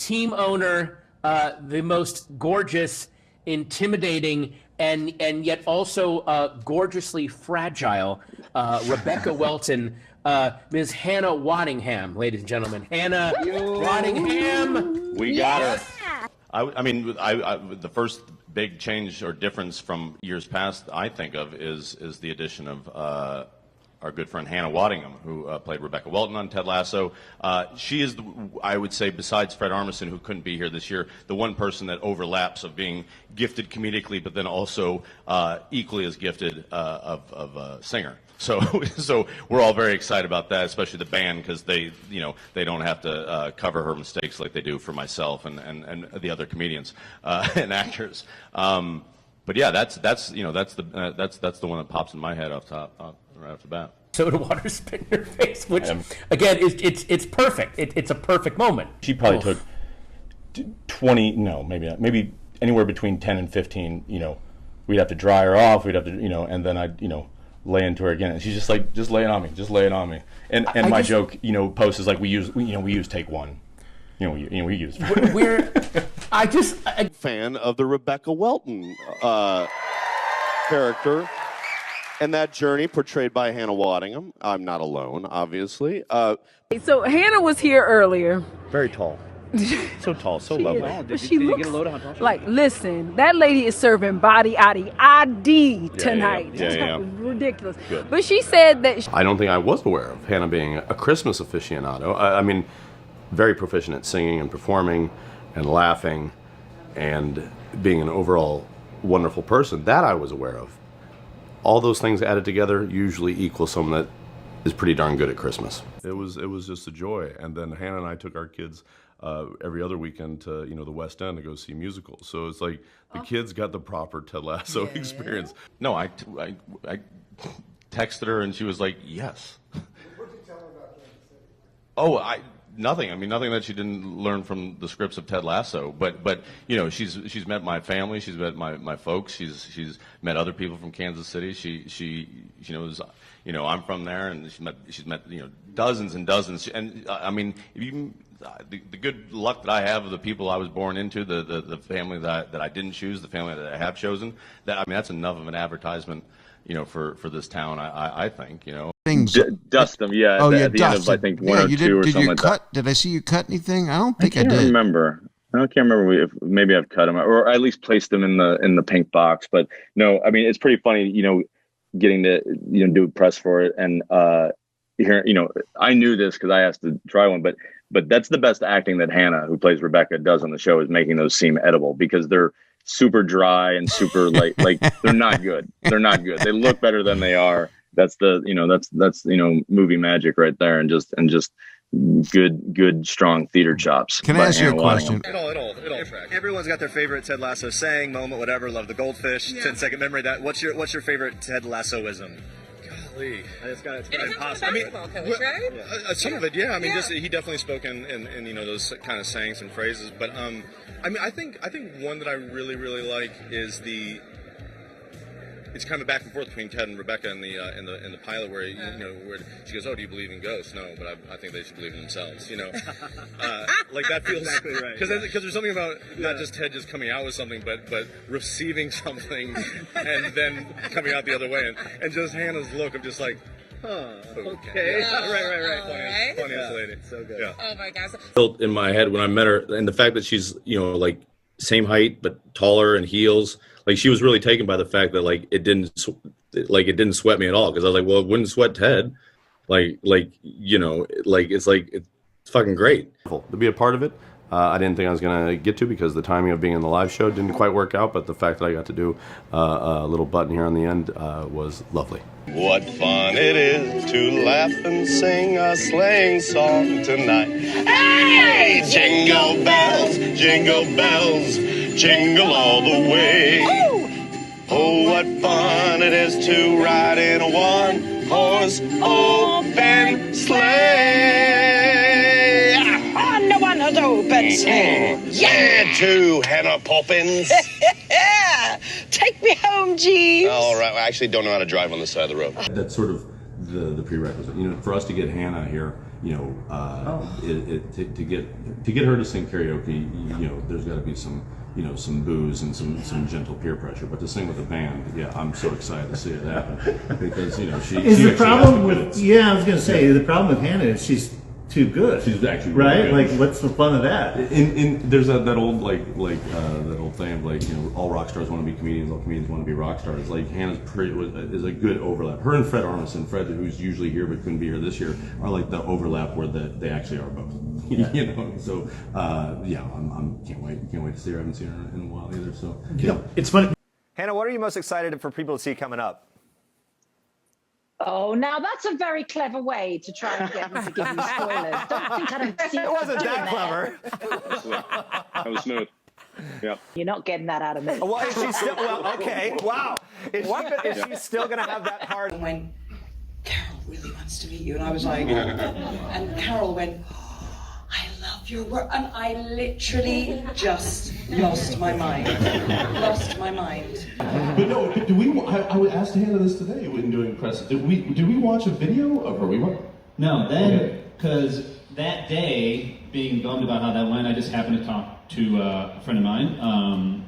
team owner, the most gorgeous, intimidating, and yet also gorgeously fragile Rebecca Welton, Ms. Hannah Waddingham, ladies and gentlemen. Hannah Waddingham. We got her. I mean, the first big change or difference from years past I think of is the addition of our good friend Hannah Waddingham, who played Rebecca Welton on Ted Lasso. She is, I would say, besides Fred Armisen, who couldn't be here this year, the one person that overlaps of being gifted comedically, but then also equally as gifted of a singer. So we're all very excited about that, especially the band, because they don't have to cover her mistakes like they do for myself and the other comedians and actors. But yeah, that's the one that pops in my head off top. Right off the bat. Soda water spit in your face, which again it's perfect. It's a perfect moment. She probably took 20, no, maybe not, maybe anywhere between 10 and 15. We'd have to dry her off. We'd have to, and then I'd, lay into her again. And she's just like, just lay it on me, just lay it on me. And my joke, post is like, we use take one. We use. Fan of the Rebecca Welton character. And that journey portrayed by Hannah Waddingham. I'm not alone, obviously. So Hannah was here earlier. Very tall. So tall, so lovely. But she looks like, listen, that lady is serving body ID tonight. Yeah. Ridiculous. Good. But she said that... I don't think I was aware of Hannah being a Christmas aficionado. I mean, very proficient at singing and performing and laughing and being an overall wonderful person. That I was aware of. All those things added together usually equal someone that is pretty darn good at Christmas. It was just a joy. And then Hannah and I took our kids every other weekend to the West End to go see musicals. So it's like the kids got the proper Ted Lasso experience. No, I texted her and she was like, yes. What did you tell her about Kansas City? Nothing. I mean, nothing that she didn't learn from the scripts of Ted Lasso. But she's met my family. She's met my folks. She's met other people from Kansas City. She knows, I'm from there, and she's met dozens and dozens. And I mean, the good luck that I have of the people I was born into, the family that I didn't choose, the family that I have chosen. That's enough of an advertisement, for this town. I think. Dust them, yeah. Oh, at the end of I think one or two or something like that. Did I see you cut anything? I don't think I did. I can't remember if maybe I've cut them or at least placed them in the pink box. But no, I mean it's pretty funny, getting to do press for it and here, I knew this because I asked to try one, but that's the best acting that Hannah, who plays Rebecca, does on the show, is making those seem edible because they're super dry and super like they're not good. They're not good. They look better than they are. That's that's movie magic right there, and just good strong theater chops. Can I ask you a question? It'll everyone's got their favorite Ted Lasso saying, moment, whatever. Love the goldfish. 10-second memory. What's your favorite Ted Lassoism? Golly, it's impossible. Right? Some of it, yeah. I mean, he definitely spoke in those kind of sayings and phrases. But I think one that I really like is it's kind of back and forth between Ted and Rebecca in the pilot where where she goes, "Oh, do you believe in ghosts?" No, but I think they should believe in themselves. Like that feels exactly right. Because there's something about not just Ted just coming out with something, but receiving something and then coming out the other way, and just Hannah's look of just like, okay, right. Funniest lady, so good. Yeah. Oh my gosh. Built in my head when I met her, and the fact that she's like same height but taller and heels. Like she was really taken by the fact that it didn't sweat me at all, because I was like, well, it wouldn't sweat Ted, it's fucking great To be a part of it, I didn't think I was going to get to because the timing of being in the live show didn't quite work out, but the fact that I got to do a little button here on the end was lovely. What fun it is to laugh and sing a sleighing song tonight. Hey! Jingle bells, jingle all the way. Oh, what fun it is to ride in a one-horse open sleigh. On the one-horse open sleigh. Yeah, to Hannah Poppins. Take me home, Jeeves. All right, I actually don't know how to drive on this side of the road. That's sort of the prerequisite. For us to get Hannah here to get her to sing karaoke, there's got to be some booze and some gentle peer pressure. But to sing with a band, I'm so excited to see it happen because she the problem with I was going to say the problem with Hannah is she's too good. She's actually right. Really like, what's the fun of that? There's that old that old thing of all rock stars want to be comedians, all comedians want to be rock stars. Like Hannah's is a good overlap. Her and Fred Armisen, Fred, who's usually here but couldn't be here this year, are like the overlap where they actually are both. So can't wait to see her. I haven't seen her in a while either. So it's funny. Hannah, what are you most excited for people to see coming up? Oh, now that's a very clever way to try and get me to give you spoilers. Don't think I don't see it wasn't that clever. That was smooth. Yeah. You're not getting that out of me. Well, is she still? Well, okay. Wow. Is she still going to have that part? When Carol really wants to meet you, and I was like, and Carol went, I love your work, and I literally just lost my mind. But no, I would ask Hannah this today when doing press. Did we watch a video of her? No, because that day, being bummed about how that went, I just happened to talk to a friend of mine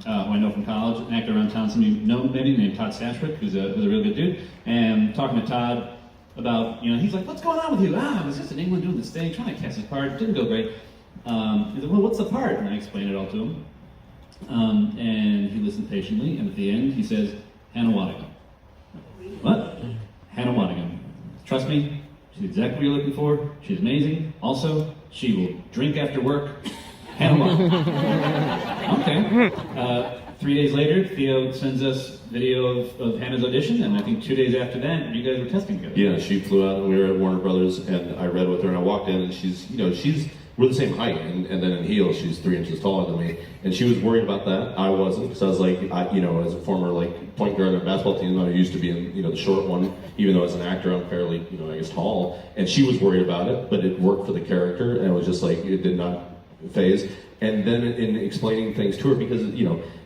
who I know from college, an actor around town, some of you know maybe, named Todd Stashwick, who's a real good dude, and talking to Todd about, he's like, what's going on with you? I was just in England doing this thing, trying to cast his part, didn't go great. He said, well, what's the part? And I explained it all to him. And he listened patiently, and at the end he says, Hannah Waddingham. What? Hannah Waddingham. Trust me, she's exactly what you're looking for. She's amazing. Also, she will drink after work. Hannah Waddingham. Okay. 3 days later, Theo sends us video of Hannah's audition, and I think 2 days after that, you guys were testing together. Yeah, she flew out, and we were at Warner Brothers, and I read with her, and I walked in, and we're the same height, and then in heels, she's 3 inches taller than me, and she was worried about that. I wasn't, because I was like, as a former point guard on a basketball team, I used to be in the short one, even though as an actor I'm fairly tall, and she was worried about it, but it worked for the character, and it was just like it did not phase. And then in explaining things to her, because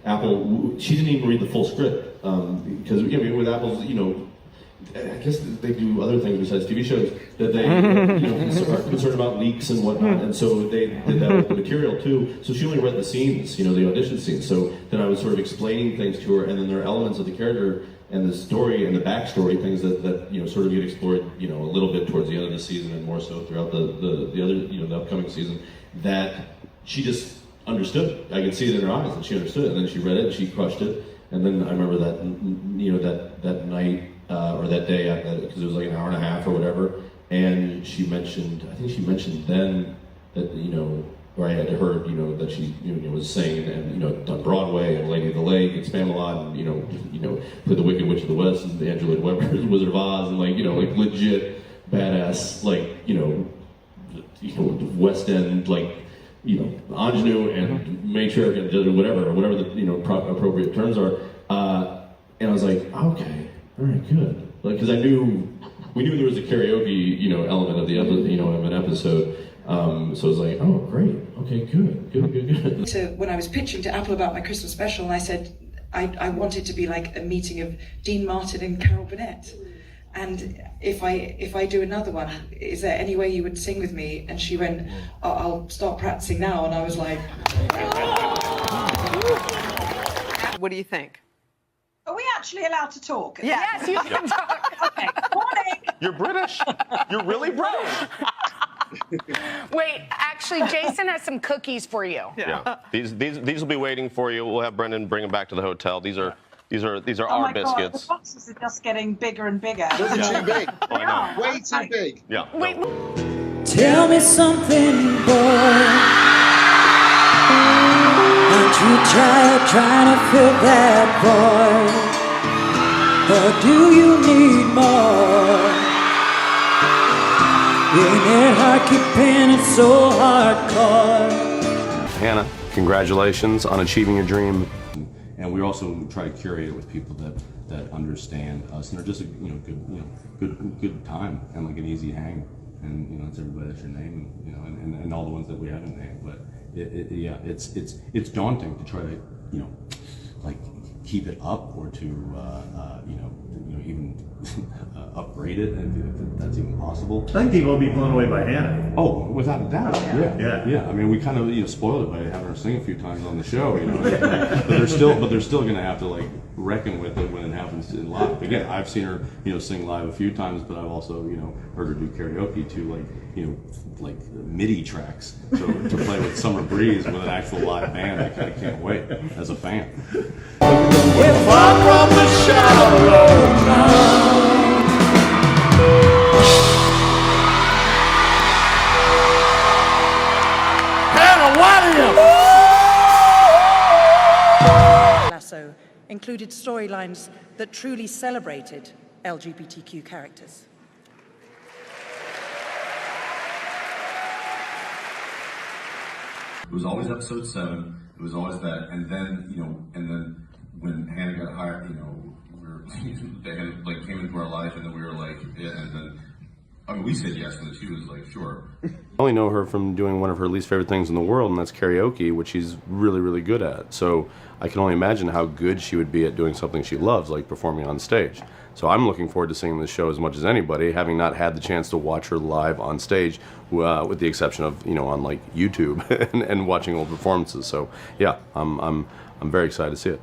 Apple, she didn't even read the full script, because with Apple's, I guess they do other things besides TV shows that they are concerned about leaks and whatnot, and so they did that with the material too. So she only read the scenes, the audition scenes. So then I was sort of explaining things to her, and then there are elements of the character and the story and the backstory, things that sort of get explored, a little bit towards the end of the season and more so throughout the other the upcoming season, that she just understood. I could see it in her eyes, and she understood it. And then she read it, and she crushed it. And then I remember that that night. Or that day, because it was like an hour and a half or whatever, and I think she mentioned then that, or I had heard, that she, was singing and, done Broadway and Lady of the Lake and Spamalot and, played the Wicked Witch of the West and Andrew Lloyd Webber's Wizard of Oz and legit badass, West End, ingenue and matriarch and whatever the, appropriate terms are. And I was like, okay. All right, good. Because we knew there was a karaoke, element of the of an episode. So I was like, oh, great. Okay, good. So when I was pitching to Apple about my Christmas special, and I said I want it to be like a meeting of Dean Martin and Carol Burnett. And if I do another one, is there any way you would sing with me? And she went, I'll start practicing now. And I was like, what do you think? Are we actually allowed to talk? Yeah. Yes, you can talk. Okay. Morning. You're British. You're really British. Wait, actually, Jason has some cookies for you. Yeah. These will be waiting for you. We'll have Brendan bring them back to the hotel. These are our biscuits. The boxes are just getting bigger and bigger. Those are too big. I know. Way too big. Yeah. Wait. Tell me something, boy. Aren't you trying to fill that void? Or do you need more? Isn't it hard keeping it so hardcore? Hannah, congratulations on achieving your dream. And we also try to curate it with people that understand us and are just a good time and like an easy hang. And it's everybody that's your name, and all the ones that we haven't named. But it's daunting to try to keep it up or to even upgrade it, if that's even possible. I think people will be blown away by Hannah. Oh, without a doubt. Yeah. I mean, we kind of spoiled it by having her sing a few times on the show, but they're still going to have to like reckon with it when it happens in live. Again, I've seen her sing live a few times, but I've also heard her do karaoke to like MIDI tracks. So to play with Summer Breeze with an actual live band, I kind of can't wait as a fan. If I'm from the shallow ground. Lasso included storylines that truly celebrated LGBTQ characters. It was always episode 7. It was always that, and then when Hannah got hired, they had, like, came into our life, and then we were like, yeah, and then. I mean, we said yes, and then she was like, sure. I only know her from doing one of her least favorite things in the world, and that's karaoke, which she's really, really good at. So I can only imagine how good she would be at doing something she loves, like performing on stage. So I'm looking forward to seeing this show as much as anybody, having not had the chance to watch her live on stage, with the exception of on like YouTube and watching old performances. So yeah, I'm very excited to see it.